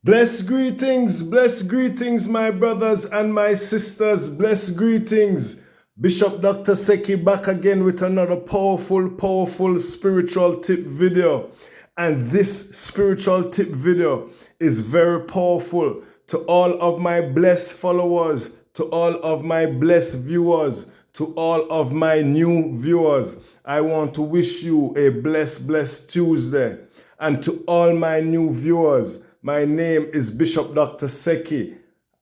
Blessed greetings, my brothers and my sisters. Blessed greetings. Bishop Dr. Seki back again with another powerful spiritual tip video. And this spiritual tip video is very powerful to all of my blessed followers, to all of my blessed viewers, to all of my new viewers. I want to wish you a blessed Tuesday. And to all my new viewers, my name is Bishop Dr. Seki,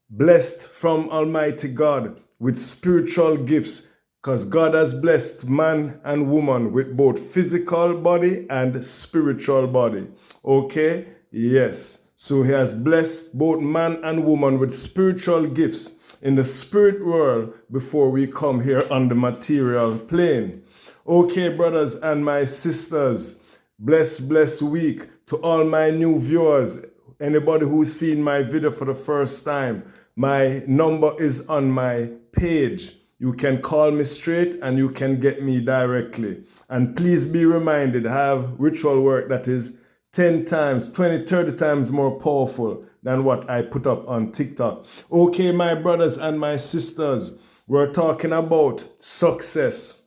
blessed from Almighty God with spiritual gifts, because God has blessed man and woman with both physical body and spiritual body. Okay? Yes. So he has blessed both man and woman with spiritual gifts in the spirit world before we come here on the material plane. Okay, brothers and my sisters, blessed week to all my new viewers. Anybody who's seen my video for the first time, my number is on my page. You can call me straight and you can get me directly. And please be reminded, I have ritual work that is 10 times, 20, 30 times more powerful than what I put up on TikTok. Okay, my brothers and my sisters, we're talking about success.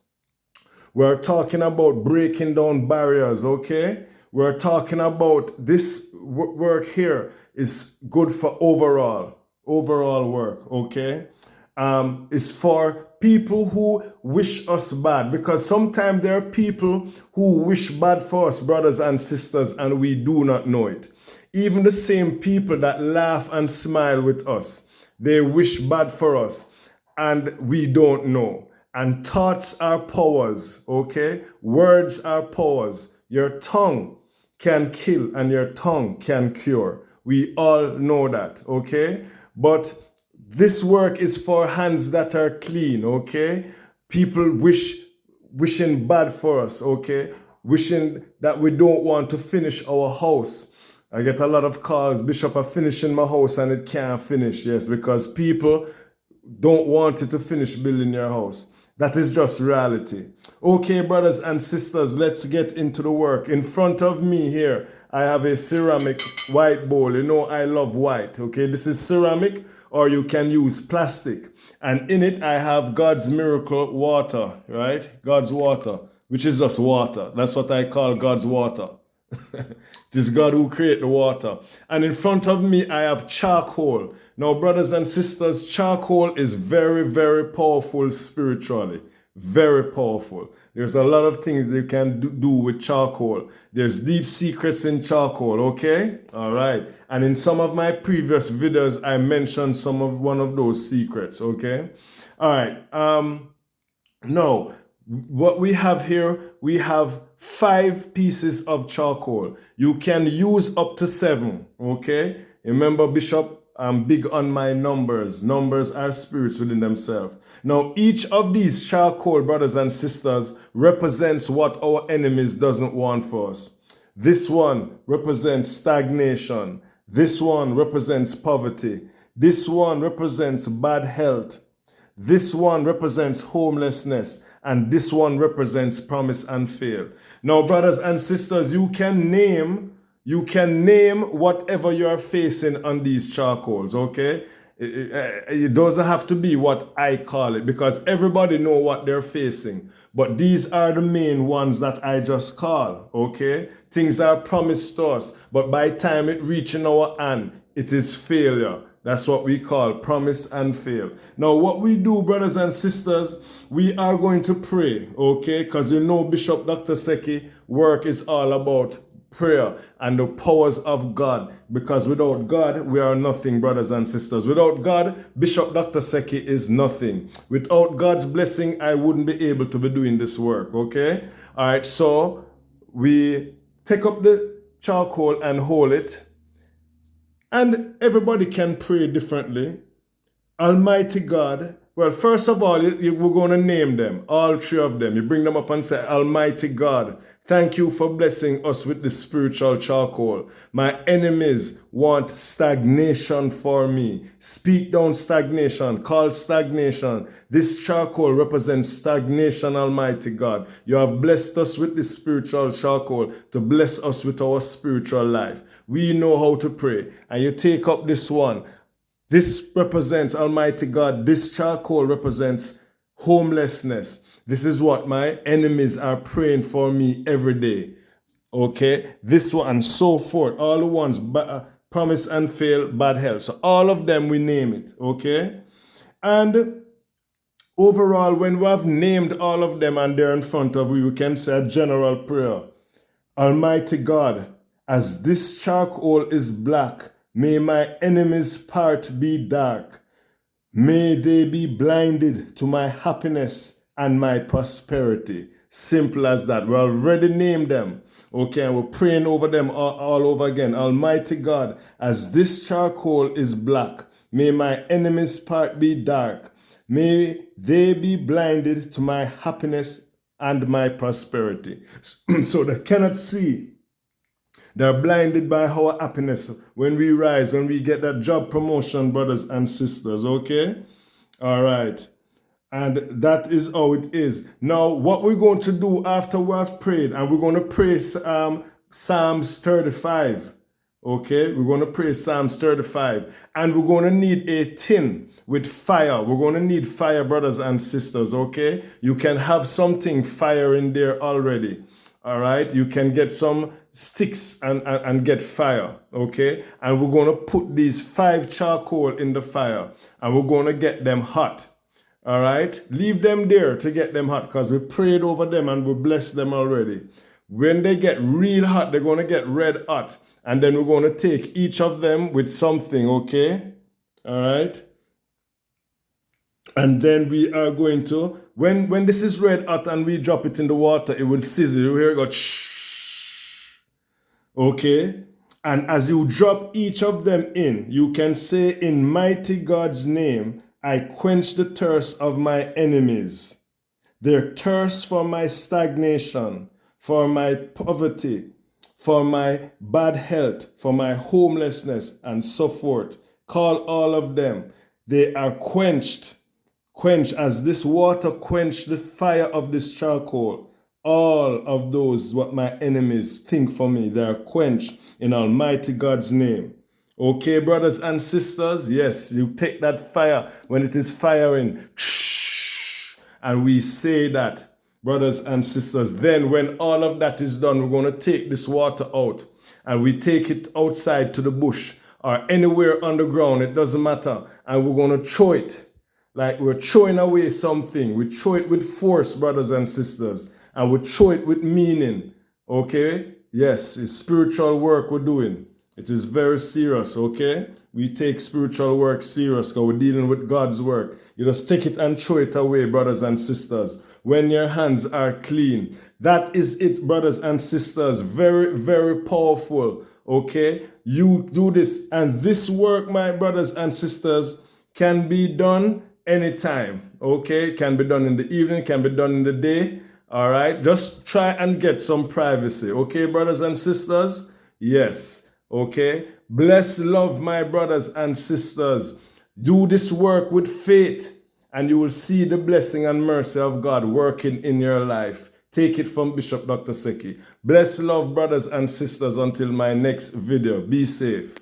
We're talking about breaking down barriers, okay? We're talking about this work here is good for overall work, okay? It's for people who wish us bad, because sometimes there are people who wish bad for us, brothers and sisters, and we do not know it. Even the same people that laugh and smile with us, they wish bad for us, and we don't know. And thoughts are powers, okay? Words are powers. Your tongue can kill and your tongue can cure. We all know that, okay? But this work is for hands that are clean, okay? People wishing bad for us, okay? Wishing that we don't want to finish our house. I get a lot of calls, Bishop, I'm finishing my house and it can't finish. Yes, because people don't want you to finish building your house. That is just reality. Okay, brothers and sisters, let's get into the work. In front of me here, I have a ceramic white bowl. You know I love white, okay? This is ceramic, or you can use plastic. And in it, I have God's miracle water, right? God's water, which is just water. That's what I call God's water. It is God who created the water. And in front of me, I have charcoal. Now, brothers and sisters, charcoal is very powerful spiritually. Very powerful. There's a lot of things they can do with charcoal. There's deep secrets in charcoal, okay? All right. And in some of my previous videos, I mentioned one of those secrets, okay? All right. Now, what we have here, we have 5 pieces of charcoal. You can use up to 7, okay? Remember, Bishop, I'm big on my numbers. Numbers are spirits within themselves. Now, each of these charcoal, brothers and sisters, represents what our enemies doesn't want for us. This one represents stagnation. This one represents poverty. This one represents bad health. This one represents homelessness. And this one represents promise and fail. Now, brothers and sisters, you can name whatever you're facing on these charcoals, okay? It doesn't have to be what I call it, because everybody know what they're facing. But these are the main ones that I just call, okay? Things are promised to us, but by the time it reaches our hand, it is failure. That's what we call promise and fail. Now, what we do, brothers and sisters, we are going to pray, okay? Because you know Bishop Dr. Seki work is all about prayer and the powers of God. Because without God, we are nothing, brothers and sisters. Without God, Bishop Dr. Seki is nothing. Without God's blessing, I wouldn't be able to be doing this work, okay? All right, so we take up the charcoal and hold it. And everybody can pray differently. Almighty God, well, first of all, we're going to name them, all 3 of them. You bring them up and say, Almighty God, Thank you for blessing us with the spiritual charcoal. My enemies want stagnation for me. Speak down stagnation. Call stagnation. This charcoal represents stagnation, Almighty God. You have blessed us with the spiritual charcoal to bless us with our spiritual life. We know how to pray. And you take up this one. This represents, Almighty God, this charcoal represents homelessness. This is what my enemies are praying for me every day. Okay? This one and so forth. All the ones, promise and fail, bad health. So all of them, we name it. Okay? And overall, when we have named all of them and they're in front of you, we can say a general prayer. Almighty God, as this charcoal is black, may my enemies' part be dark. May they be blinded to my happiness and my prosperity. Simple as that. We already named them. Okay, and we're praying over them all over again. Almighty God, as this charcoal is black, may my enemy's part be dark. May they be blinded to my happiness and my prosperity. So they cannot see. They're blinded by our happiness when we rise, when we get that job promotion, brothers and sisters. Okay? All right. And that is how it is. Now, what we're going to do after we have prayed, and we're going to pray Psalms 35. Okay? We're going to pray Psalms 35. And we're going to need a tin with fire. We're going to need fire, brothers and sisters. Okay? You can have something fire in there already. All right? You can get some sticks and get fire. Okay? And we're going to put these 5 charcoal in the fire. And we're going to get them hot. All right, leave them there to get them hot because we prayed over them and we blessed them already. When they get real hot, they're going to get red hot. And then we're going to take each of them with something, okay? All right. And then we are going to, when this is red hot and we drop it in the water, it will sizzle. You hear it go shh. Okay. And as you drop each of them in, you can say, in mighty God's name, I quench the thirst of my enemies, their thirst for my stagnation, for my poverty, for my bad health, for my homelessness, and so forth. Call all of them. They are quenched. Quench as this water quench the fire of this charcoal. All of those what my enemies think for me, they are quenched in Almighty God's name. Okay, brothers and sisters, yes, you take that fire when it is firing, and we say that, brothers and sisters. Then when all of that is done, we're going to take this water out, and we take it outside to the bush or anywhere underground, it doesn't matter, and we're going to throw it like we're throwing away something. We throw it with force, brothers and sisters, and we throw it with meaning. Okay? Yes, it's spiritual work we're doing. It is very serious, okay? We take spiritual work serious because we're dealing with God's work. You just take it and throw it away, brothers and sisters, when your hands are clean. That is it, brothers and sisters. Very, very powerful, okay? You do this, and this work, my brothers and sisters, can be done anytime, okay? Can be done in the evening, can be done in the day, all right? Just try and get some privacy, okay, brothers and sisters? Yes. Okay, bless love, my brothers and sisters. Do this work with faith, and you will see the blessing and mercy of God working in your life. Take it from Bishop Dr. Seki. Bless love, brothers and sisters, until my next video. Be safe.